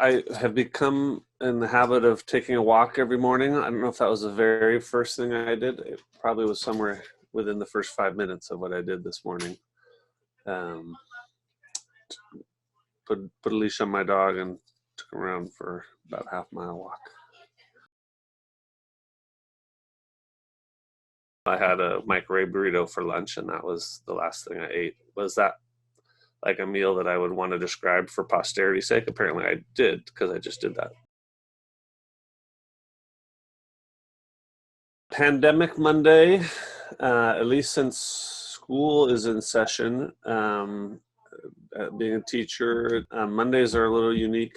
I have become in the habit of taking a walk every morning. I don't know if that was the very first thing I did. It probably was somewhere within the first 5 minutes of what I did this morning. Um, put a leash on my dog and took him around for about a half-mile walk. I had a microwave burrito for lunch, and that was the last thing I ate. Was that like a meal that I would want to describe for posterity's sake? Apparently I did, because I just did that. Pandemic Monday, at least since school is in session. Being a teacher, Mondays are a little unique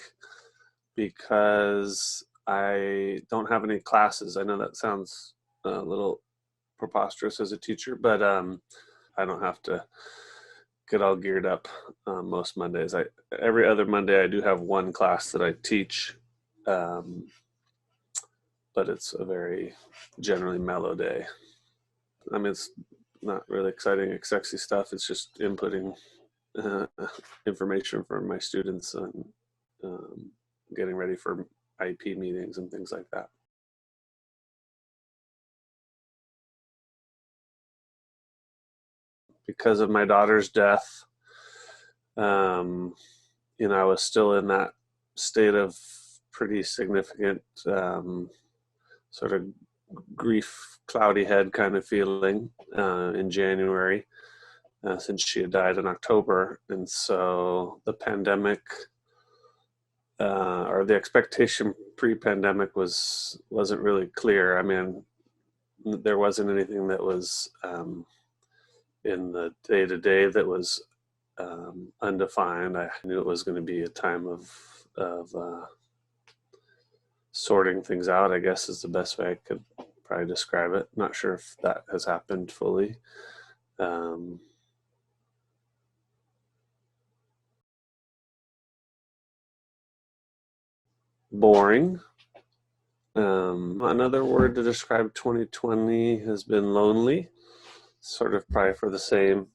because I don't have any classes. I know that sounds a little preposterous as a teacher, but I don't have to get all geared up most Mondays. Every other Monday I do have one class that I teach, but it's a very generally mellow day. I mean, it's not really exciting, sexy stuff. It's just inputting information from my students and getting ready for IP meetings and things like that. Because of my daughter's death, I was still in that state of pretty significant sort of grief, cloudy head kind of feeling in January, since she had died in October. And so the pandemic, or the expectation pre-pandemic wasn't really clear. I mean, there wasn't anything that was in the day-to-day that was undefined. I knew it was going to be a time of sorting things out, I guess is the best way I could probably describe it. Not sure if that has happened fully. Boring. Another word to describe 2020 has been lonely, sort of probably for the same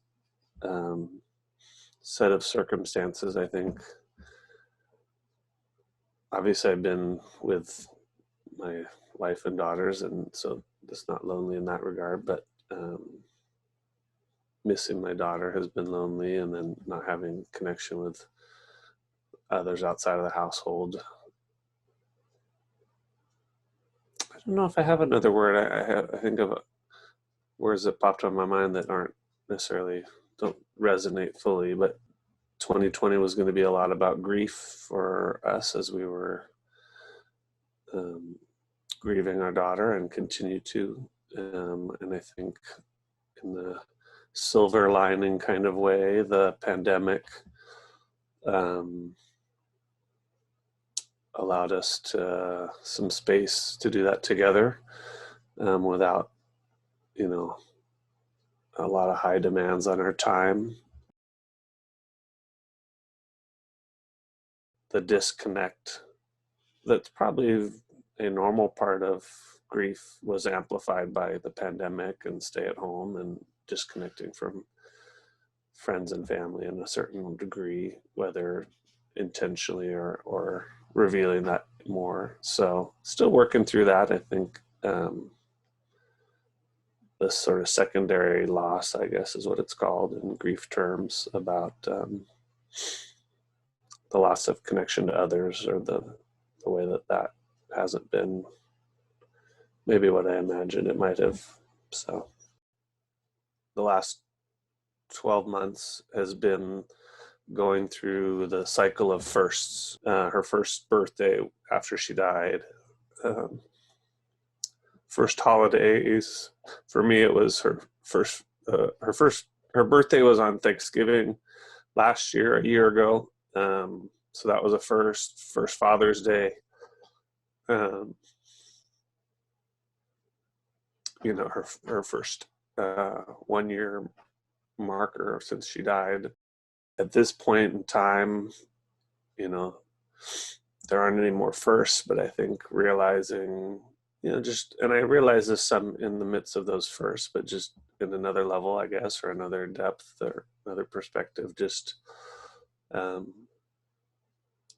set of circumstances, I think. Obviously, I've been with my wife and daughters, and so it's not lonely in that regard, but missing my daughter has been lonely, and then not having connection with others outside of the household. I don't know if I have another word. I think of words that popped on my mind that aren't necessarily, don't resonate fully, but 2020 was going to be a lot about grief for us as we were grieving our daughter and continue to. And I think in the silver lining kind of way, the pandemic allowed us some space to do that together without, a lot of high demands on our time. The disconnect that's probably a normal part of grief was amplified by the pandemic and stay at home and disconnecting from friends and family in a certain degree, whether intentionally or revealing that more. So still working through that. I think this sort of secondary loss, I guess is what it's called in grief terms, about the loss of connection to others, or the way that hasn't been maybe what I imagined it might have. So the last 12 months has been going through the cycle of firsts. Her first birthday after she died, first holidays. For me, it was her birthday was on Thanksgiving last year, a year ago. So that was a first Father's Day. Her first 1 year marker since she died. At this point in time, there aren't any more firsts, but I think realizing, and I realize this some in the midst of those firsts, but just in another level, I guess, or another depth or another perspective, just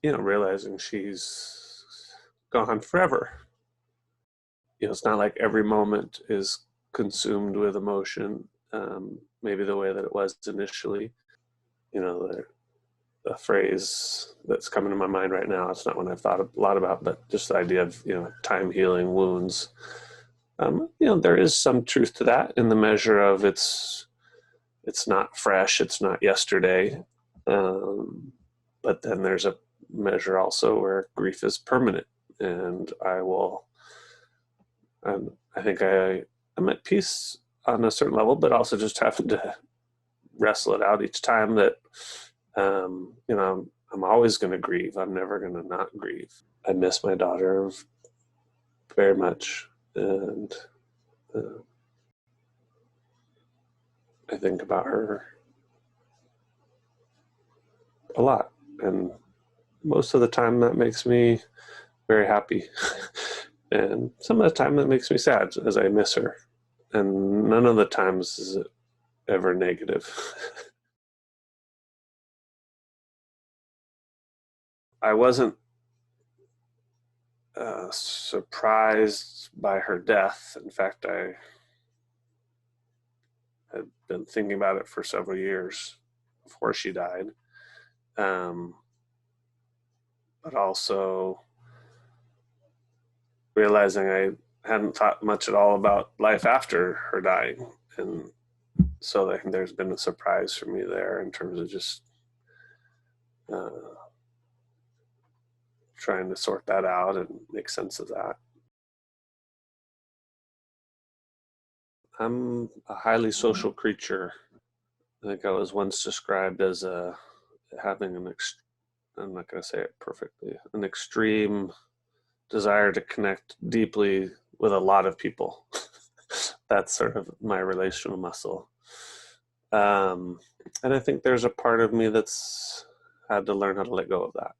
realizing she's gone forever. It's not like every moment is consumed with emotion, maybe the way that it was initially. The phrase that's coming to my mind right now, it's not one I've thought a lot about, but just the idea of, time healing wounds. There is some truth to that in the measure of it's not fresh, it's not yesterday. But then there's a measure also where grief is permanent, and I think I'm at peace on a certain level, but also just having to wrestle it out each time that, I'm always going to grieve. I'm never going to not grieve. I miss my daughter very much, and I think about her a lot, and most of the time that makes me very happy. And some of the time that makes me sad as I miss her. And none of the times is it ever negative. I wasn't surprised by her death. In fact, I had been thinking about it for several years before she died. But also realizing I hadn't thought much at all about life after her dying. And so I think there's been a surprise for me there in terms of just trying to sort that out and make sense of that. I'm a highly social creature. I think I was once described as having I'm not going to say it perfectly, an extreme desire to connect deeply with a lot of people. That's sort of my relational muscle. And I think there's a part of me that's had to learn how to let go of that.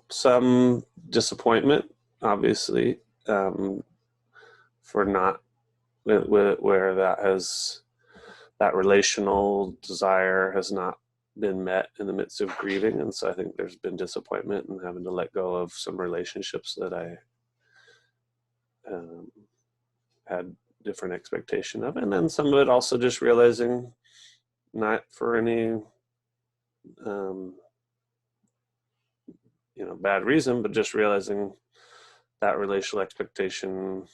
Some disappointment, obviously, for not where that relational desire has not been met in the midst of grieving. And so I think there's been disappointment in having to let go of some relationships that I had different expectation of. And then some of it also just realizing, not for any bad reason, but just realizing that relational expectation,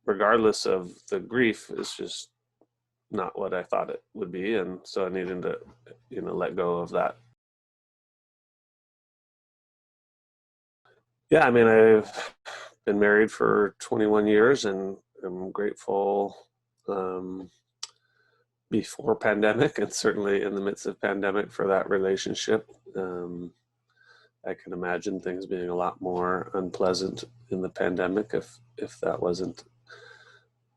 regardless of the grief, is just not what I thought it would be. And so I needed to, let go of that. Yeah, I mean, I've been married for 21 years, and I'm grateful before pandemic and certainly in the midst of pandemic for that relationship. I can imagine things being a lot more unpleasant in the pandemic if that wasn't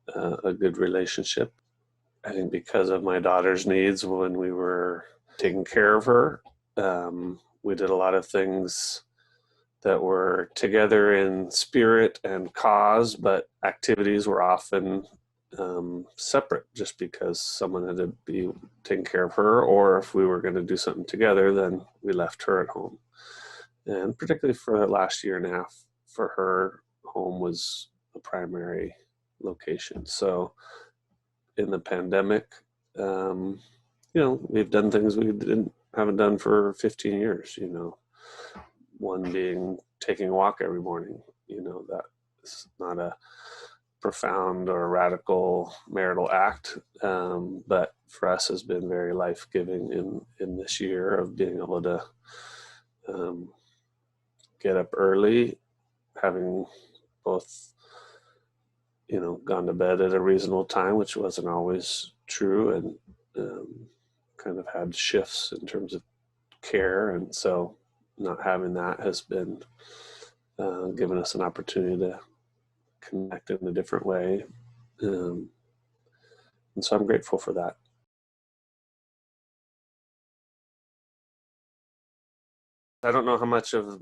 a good relationship. I think because of my daughter's needs, when we were taking care of her, we did a lot of things that were together in spirit and cause, but activities were often separate just because someone had to be taking care of her, or if we were going to do something together, then we left her at home. And particularly for the last year and a half, for her, home was a primary location. So in the pandemic, we've done things we haven't done for 15 years, one being taking a walk every morning. That is not a profound or radical marital act, but for us has been very life-giving in this year of being able to get up early, having both gone to bed at a reasonable time, which wasn't always true, and kind of had shifts in terms of care. And so not having that has been given us an opportunity to connect in a different way. And so I'm grateful for that. I don't know how much of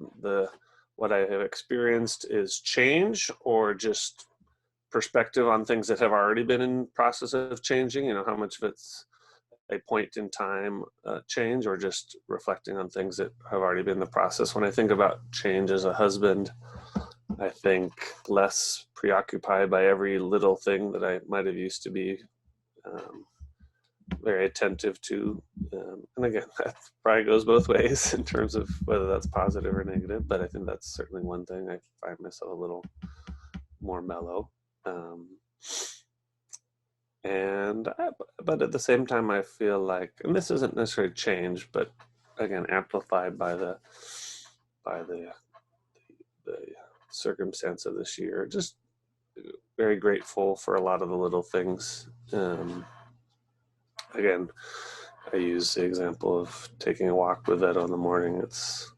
what I have experienced is change or just perspective on things that have already been in process of changing. How much of it's a point in time change, or just reflecting on things that have already been the process. When I think about change as a husband, I think less preoccupied by every little thing that I might have used to be very attentive to. And again, that probably goes both ways in terms of whether that's positive or negative, but I think that's certainly one thing. I find myself a little more mellow. But at the same time, I feel like, and this isn't necessarily change, but again, amplified by the circumstance of this year, just very grateful for a lot of the little things. Again, I use the example of taking a walk with Ed in the morning. It's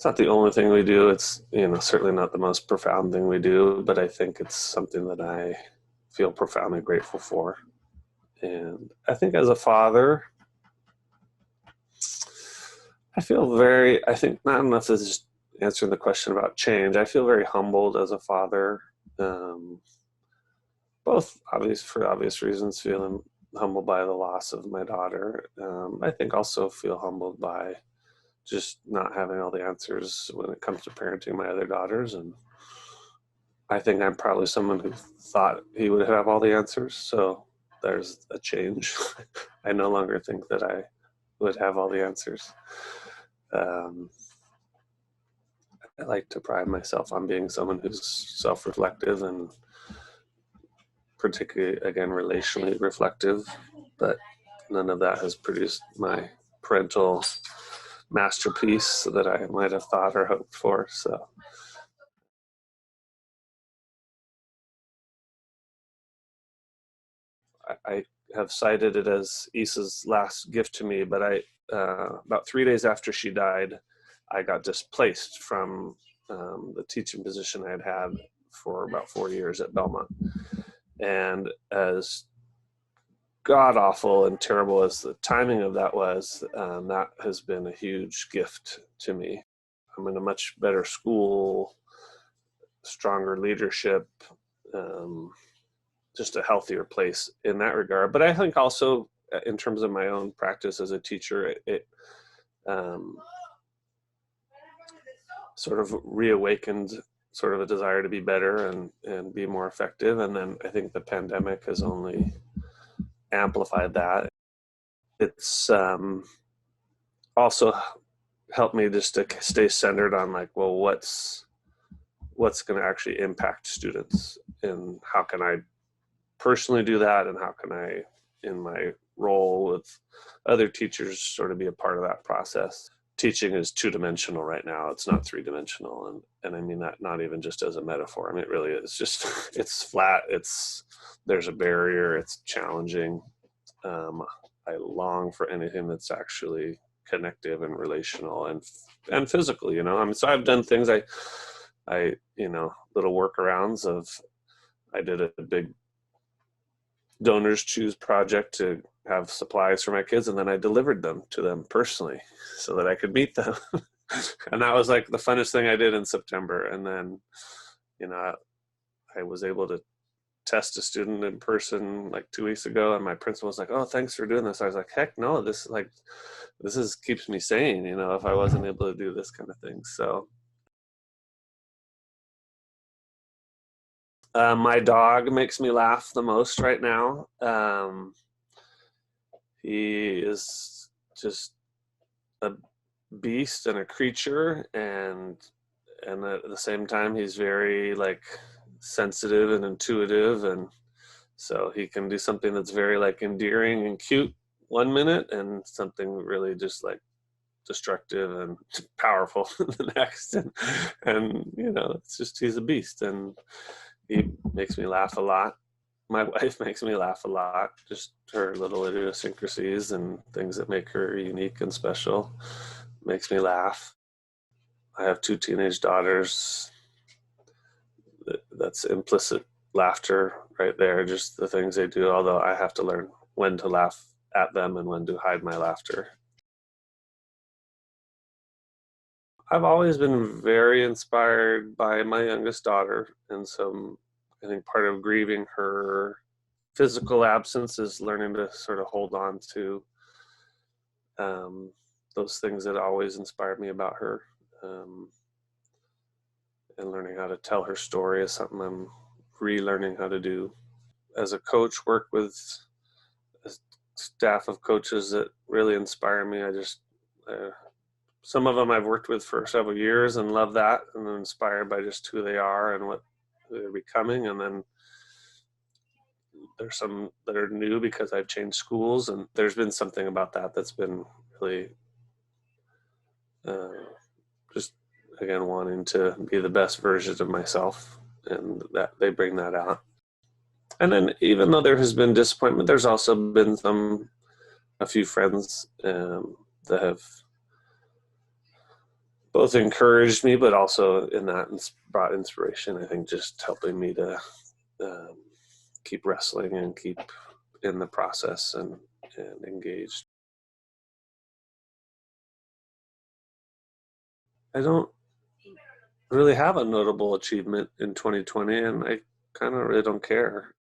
not the only thing we do. It's, certainly not the most profound thing we do, but I think it's something that I feel profoundly grateful for. And I think as a father, I think, not enough to just answering the question about change. I feel very humbled as a father, both for obvious reasons, feeling humbled by the loss of my daughter. I think also feel humbled by just not having all the answers when it comes to parenting my other daughters. And I think I'm probably someone who thought he would have all the answers. So there's a change. I no longer think that I would have all the answers. I like to pride myself on being someone who's self-reflective and particularly, again, relationally reflective, but none of that has produced my parental masterpiece that I might have thought or hoped for. So I have cited it as Issa's last gift to me, but about 3 days after she died, I got displaced from the teaching position I had had for about 4 years at Belmont. And as god awful and terrible as the timing of that was, that has been a huge gift to me. I'm in a much better school, stronger leadership, just a healthier place in that regard. But I think also in terms of my own practice as a teacher, it sort of reawakened sort of a desire to be better and be more effective. And then I think the pandemic has only amplified that. It's also helped me just to stay centered on like, well, what's going to actually impact students, and how can I personally do that, and how can I, in my role with other teachers, sort of be a part of that process. Teaching is two-dimensional right now. It's not three-dimensional. And I mean that not even just as a metaphor. I mean, it really is just, it's flat. There's a barrier. It's challenging. I long for anything that's actually connective and relational and physical, I mean, so I've done things, I little workarounds of, I did a big donors choose project to have supplies for my kids, and then I delivered them to them personally so that I could meet them. And that was like the funnest thing I did in September. And then, I was able to test a student in person like 2 weeks ago, and my principal was like, "Oh, thanks for doing this." I was like, "Heck no, this keeps me sane, if I wasn't able to do this kind of thing." So my dog makes me laugh the most right now. He is just a beast and a creature, and at the same time he's very like sensitive and intuitive, and so he can do something that's very like endearing and cute 1 minute, and something really just like destructive and powerful the next. And it's just, he's a beast, and he makes me laugh a lot. My wife makes me laugh a lot, just her little idiosyncrasies and things that make her unique and special makes me laugh. I have 2 teenage daughters. That's implicit laughter right there, just the things they do, although I have to learn when to laugh at them and when to hide my laughter. I've always been very inspired by my youngest daughter, and so I think part of grieving her physical absence is learning to sort of hold on to those things that always inspired me about her. And learning how to tell her story is something I'm relearning how to do. As a coach, work with a staff of coaches that really inspire me. Some of them I've worked with for several years and love that, and I'm inspired by just who they are and what they're becoming. And then there's some that are new because I've changed schools, and there's been something about that that's been really just, again, wanting to be the best version of myself, and that they bring that out. And then even though there has been disappointment, there's also been a few friends that have both encouraged me, but also in that brought inspiration, I think, just helping me to keep wrestling and keep in the process and engaged. I don't really have a notable achievement in 2020, and I kind of really don't care.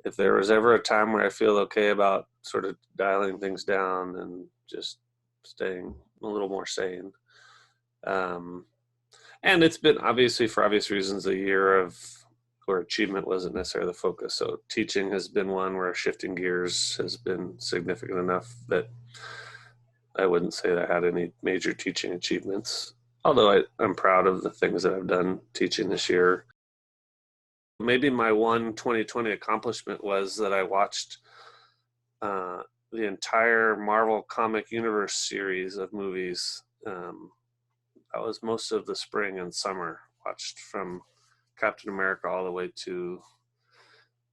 If there was ever a time where I feel okay about sort of dialing things down and just staying a little more sane. And it's been, obviously, for obvious reasons, a year of where achievement wasn't necessarily the focus. So teaching has been one where shifting gears has been significant enough that I wouldn't say that I had any major teaching achievements, although I'm proud of the things that I've done teaching this year. Maybe my one 2020 accomplishment was that I watched the entire Marvel Comic Universe series of movies. That was most of the spring and summer, watched from Captain America all the way to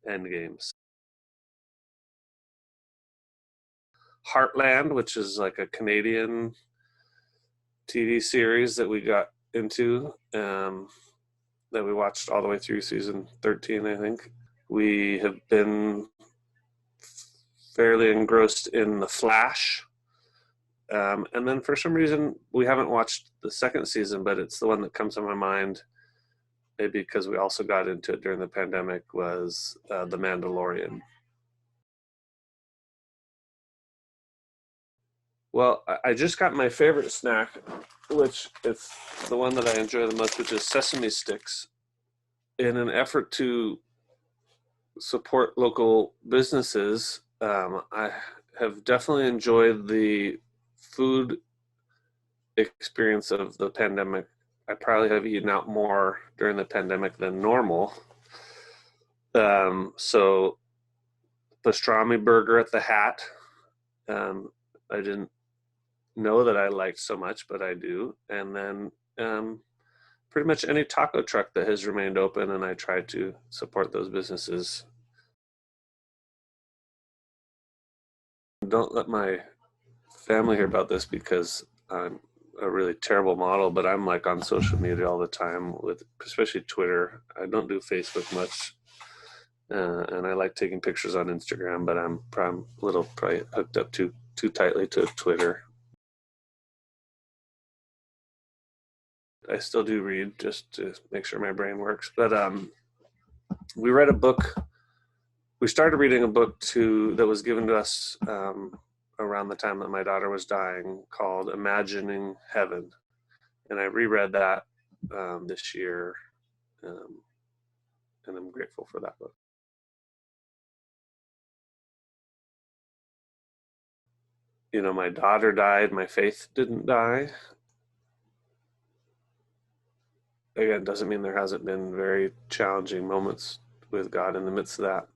Endgames. Heartland, which is like a Canadian TV series that we got into, that we watched all the way through season 13, I think. We have been fairly engrossed in The Flash. And then for some reason, we haven't watched the second season, but it's the one that comes to my mind, maybe because we also got into it during the pandemic, was The Mandalorian. Well, I just got my favorite snack, which is the one that I enjoy the most, which is sesame sticks. In an effort to support local businesses, I have definitely enjoyed the food experience of the pandemic. I probably have eaten out more during the pandemic than normal. So pastrami burger at the Hat, I didn't know that I liked so much, but I do. And then pretty much any taco truck that has remained open, and I try to support those businesses. Don't let my family hear about this because I'm a really terrible model, but I'm like on social media all the time, with especially Twitter. I don't do Facebook much, and I like taking pictures on Instagram, but I'm a little probably hooked up too tightly to Twitter. I still do read just to make sure my brain works, but we read a book. We started reading a book that was given to us around the time that my daughter was dying, called Imagining Heaven. And I reread that this year, and I'm grateful for that book. You know, my daughter died, my faith didn't die. Again, doesn't mean there hasn't been very challenging moments with God in the midst of that.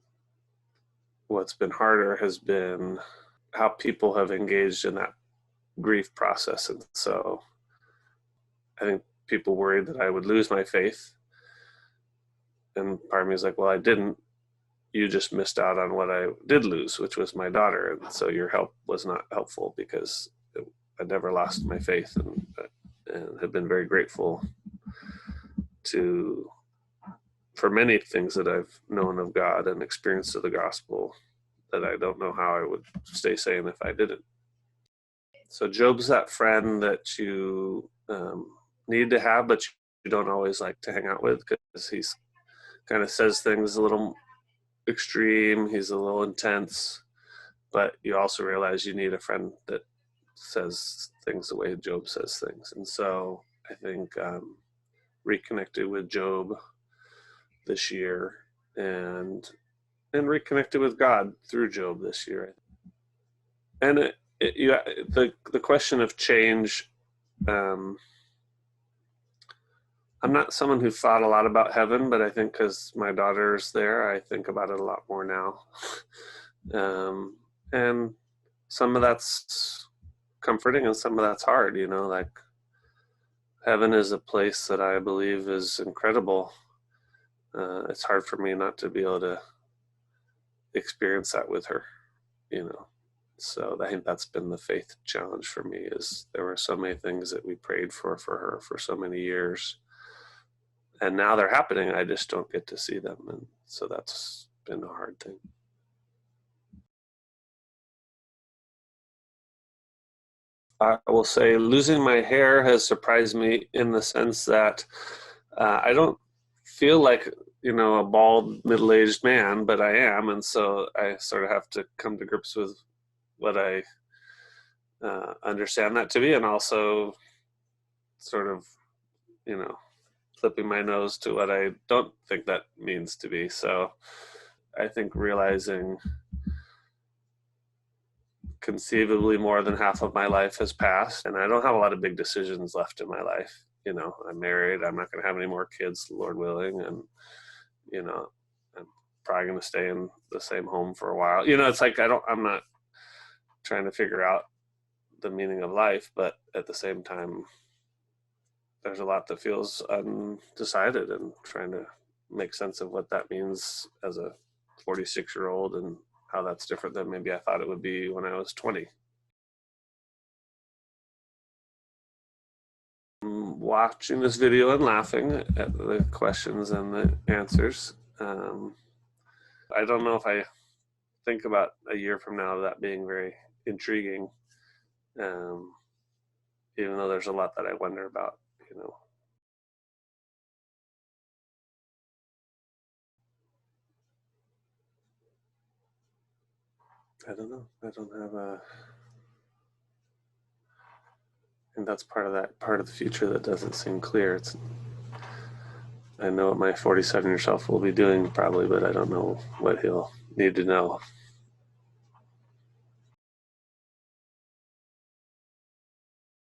What's been harder has been how people have engaged in that grief process. And so I think people worried that I would lose my faith. And part of me is like, well, I didn't. You just missed out on what I did lose, which was my daughter. And so your help was not helpful, because I never lost my faith, and have been very grateful for many things that I've known of God and experienced of the gospel, that I don't know how I would stay sane if I didn't. So Job's that friend that you need to have, but you don't always like to hang out with, because he's kind of says things a little extreme, he's a little intense, but you also realize you need a friend that says things the way Job says things. And so I think reconnected with Job this year, and reconnected with God through Job this year. And the question of change, um, I'm not someone who thought a lot about heaven, but I think because my daughter's there, I think about it a lot more now. And some of that's comforting and some of that's hard, like heaven is a place that I believe is incredible. It's hard for me not to be able to experience that with her, you know. So I think that's been the faith challenge for me, is there were so many things that we prayed for her for so many years, and now they're happening. I just don't get to see them, and so that's been a hard thing. I will say losing my hair has surprised me in the sense that I don't feel like a bald middle-aged man, but I am, and so I sort of have to come to grips with what I understand that to be, and also sort of flipping my nose to what I don't think that means to be. So I think realizing conceivably more than half of my life has passed, and I don't have a lot of big decisions left in my life. I'm married. I'm not going to have any more kids, Lord willing, and I'm probably going to stay in the same home for a while. It's like I'm not trying to figure out the meaning of life, but at the same time, there's a lot that feels undecided, and trying to make sense of what that means as a 46-year-old and how that's different than maybe I thought it would be when I was 20. Watching this video and laughing at the questions and the answers. I don't know if I think about a year from now that being very intriguing, even though there's a lot that I wonder about. I don't know. I don't have and that's part of the future that doesn't seem clear. I know what my 47-year self will be doing probably, but I don't know what he'll need to know.